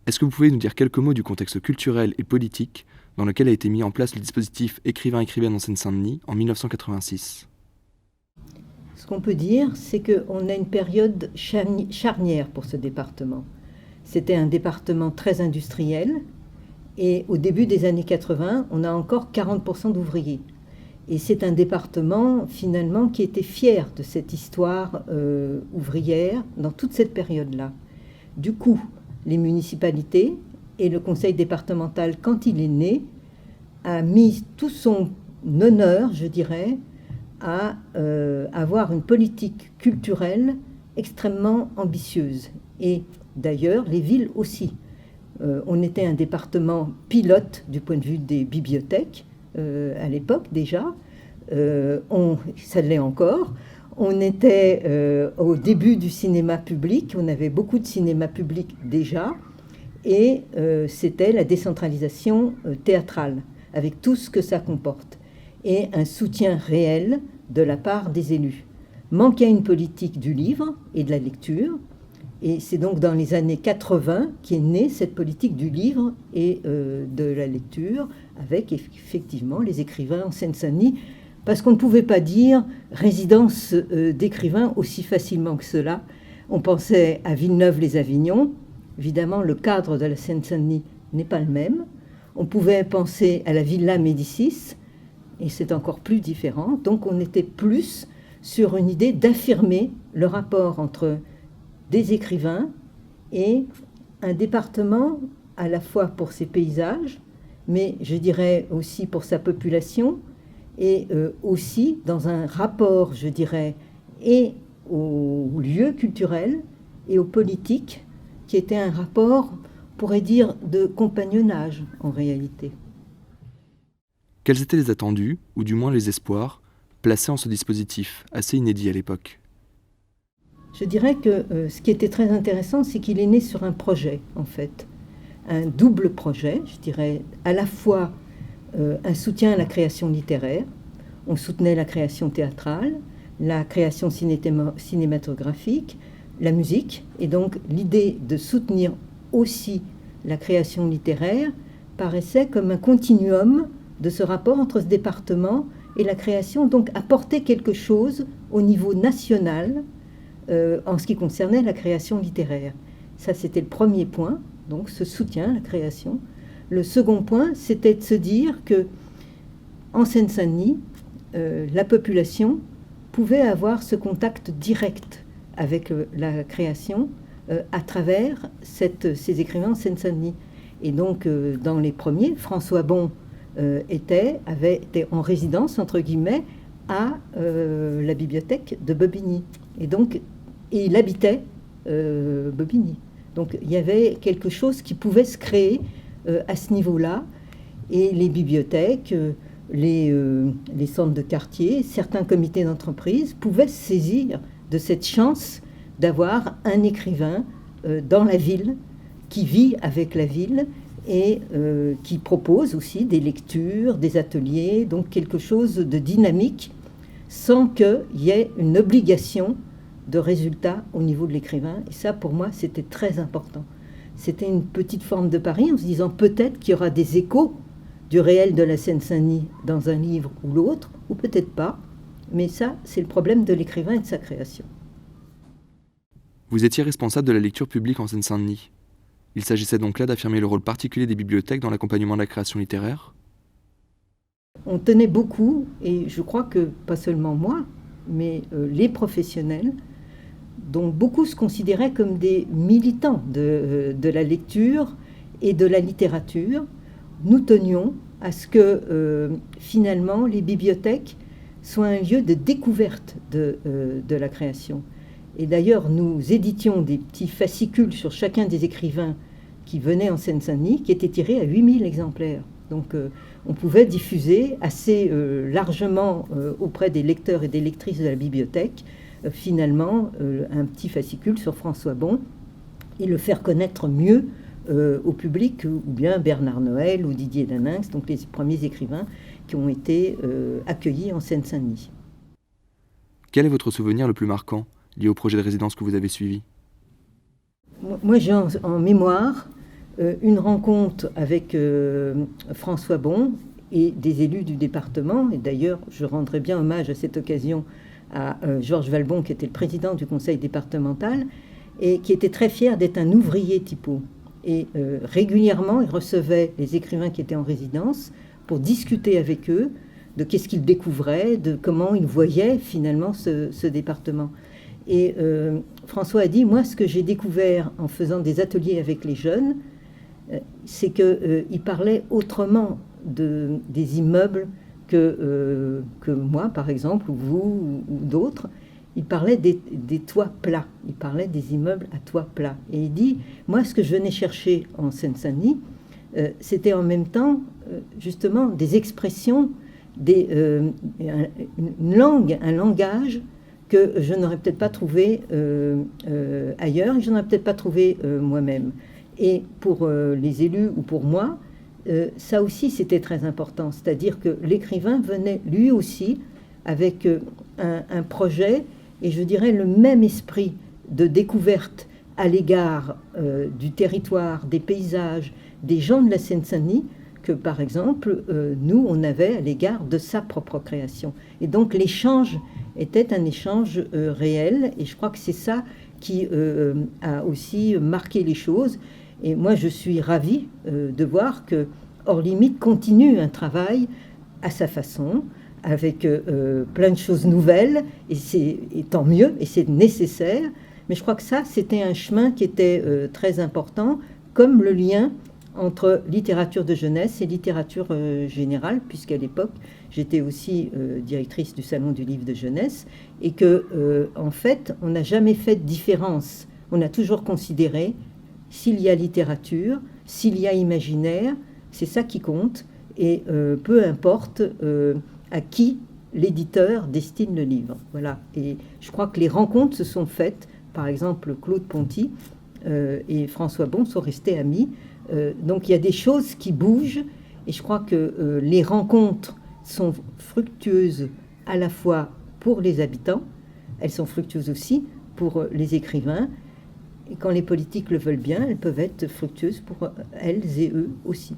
Est-ce que vous pouvez nous dire quelques mots du contexte culturel et politique dans lequel a été mis en place le dispositif écrivain-écrivaine en Seine-Saint-Denis en 1986 ? Ce qu'on peut dire, c'est qu'on a une période charnière pour ce département. C'était un département très industriel et au début des années 80, on a encore 40% d'ouvriers. Et c'est un département finalement qui était fier de cette histoire ouvrière dans toute cette période-là. Du coup, les municipalités et le conseil départemental, quand il est né, a mis tout son honneur, je dirais, à avoir une politique culturelle extrêmement ambitieuse. Et d'ailleurs, les villes aussi. On était un département pilote du point de vue des bibliothèques, à l'époque déjà. Ça l'est encore. On était au début du cinéma public, on avait beaucoup de cinéma public déjà, et c'était la décentralisation théâtrale, avec tout ce que ça comporte, et un soutien réel de la part des élus. Manquait une politique du livre et de la lecture, et c'est donc dans les années 80 qu'est née cette politique du livre et de la lecture, avec effectivement les écrivains en Seine-Saint-Denis, parce qu'on ne pouvait pas dire résidence d'écrivains aussi facilement que cela. On pensait à Villeneuve-les-Avignon. Évidemment, le cadre de la Seine-Saint-Denis n'est pas le même. On pouvait penser à la Villa Médicis, et c'est encore plus différent. Donc on était plus sur une idée d'affirmer le rapport entre des écrivains et un département à la fois pour ses paysages, mais je dirais aussi pour sa population, et aussi dans un rapport, je dirais, et aux lieux culturels et aux politiques, qui était un rapport, on pourrait dire, de compagnonnage en réalité. Quels étaient les attendus, ou du moins les espoirs, placés en ce dispositif, assez inédit à l'époque ? Je dirais que ce qui était très intéressant, c'est qu'il est né sur un projet, en fait. Un double projet, je dirais, à la fois un soutien à la création littéraire. On soutenait la création théâtrale, la création cinématographique, la musique. Et donc l'idée de soutenir aussi la création littéraire paraissait comme un continuum de ce rapport entre ce département et la création, donc apporter quelque chose au niveau national en ce qui concernait la création littéraire. Ça, c'était le premier point, donc ce soutien à la création. Le second point, c'était de se dire que en Seine-Saint-Denis, la population pouvait avoir ce contact direct avec la création à travers ces écrivains en Seine-Saint-Denis. Et donc, dans les premiers, François Bon avait été en résidence, entre guillemets, à la bibliothèque de Bobigny. Et il habitait Bobigny. Donc, il y avait quelque chose qui pouvait se créer à ce niveau-là. Et les bibliothèques, les centres de quartier, certains comités d'entreprise pouvaient se saisir de cette chance d'avoir un écrivain dans la ville, qui vit avec la ville et qui propose aussi des lectures, des ateliers, donc quelque chose de dynamique, sans qu'il y ait une obligation de résultat au niveau de l'écrivain. Et ça, pour moi, c'était très important. C'était une petite forme de pari en se disant peut-être qu'il y aura des échos du réel de la Seine-Saint-Denis dans un livre ou l'autre, ou peut-être pas. Mais ça, c'est le problème de l'écrivain et de sa création. Vous étiez responsable de la lecture publique en Seine-Saint-Denis. Il s'agissait donc là d'affirmer le rôle particulier des bibliothèques dans l'accompagnement de la création littéraire ? On tenait beaucoup, et je crois que pas seulement moi, mais les professionnels, dont beaucoup se considéraient comme des militants de la lecture et de la littérature, nous tenions à ce que finalement les bibliothèques soient un lieu de découverte de la création. Et d'ailleurs, nous éditions des petits fascicules sur chacun des écrivains qui venaient en Seine-Saint-Denis, qui étaient tirés à 8000 exemplaires. Donc on pouvait diffuser assez largement auprès des lecteurs et des lectrices de la bibliothèque, finalement, un petit fascicule sur François Bon, et le faire connaître mieux au public, ou bien Bernard Noël ou Didier Daninx, donc les premiers écrivains qui ont été accueillis en Seine-Saint-Denis. Quel est votre souvenir le plus marquant lié au projet de résidence que vous avez suivi ? Moi, j'ai en mémoire une rencontre avec François Bon et des élus du département. Et d'ailleurs, je rendrai bien hommage à cette occasion à Georges Valbon, qui était le président du conseil départemental, et qui était très fier d'être un ouvrier typo. Et régulièrement, il recevait les écrivains qui étaient en résidence pour discuter avec eux de qu'est-ce qu'ils découvraient, de comment ils voyaient finalement ce département. Et François a dit, moi, ce que j'ai découvert en faisant des ateliers avec les jeunes, c'est qu'ils parlaient autrement des immeubles que moi, par exemple, ou vous, ou d'autres. Il parlait des toits plats, il parlait des immeubles à toits plats. Et il dit, moi, ce que je venais chercher en Seine-Saint-Denis, c'était en même temps, justement, des expressions, une langue, un langage que je n'aurais peut-être pas trouvé ailleurs, et que je n'aurais peut-être pas trouvé moi-même. Et pour les élus ou pour moi, ça aussi c'était très important, c'est-à-dire que l'écrivain venait lui aussi avec un projet, et je dirais le même esprit de découverte à l'égard du territoire, des paysages, des gens de la Seine-Saint-Denis, que par exemple nous on avait à l'égard de sa propre création. Et donc l'échange était un échange réel, et je crois que c'est ça qui a aussi marqué les choses. Et moi je suis ravie de voir que Hors Limite continue un travail à sa façon, avec plein de choses nouvelles, et tant mieux, et c'est nécessaire. Mais je crois que ça, c'était un chemin qui était très important, comme le lien entre littérature de jeunesse et littérature générale, puisqu'à l'époque, j'étais aussi directrice du Salon du livre de jeunesse, et que, en fait, on n'a jamais fait de différence. On a toujours considéré, s'il y a littérature, s'il y a imaginaire, c'est ça qui compte, et peu importe à qui l'éditeur destine le livre. Voilà. Et je crois que les rencontres se sont faites, par exemple, Claude Ponty et François Bon sont restés amis. Donc il y a des choses qui bougent, et je crois que les rencontres sont fructueuses à la fois pour les habitants, elles sont fructueuses aussi pour les écrivains, et quand les politiques le veulent bien, elles peuvent être fructueuses pour elles et eux aussi.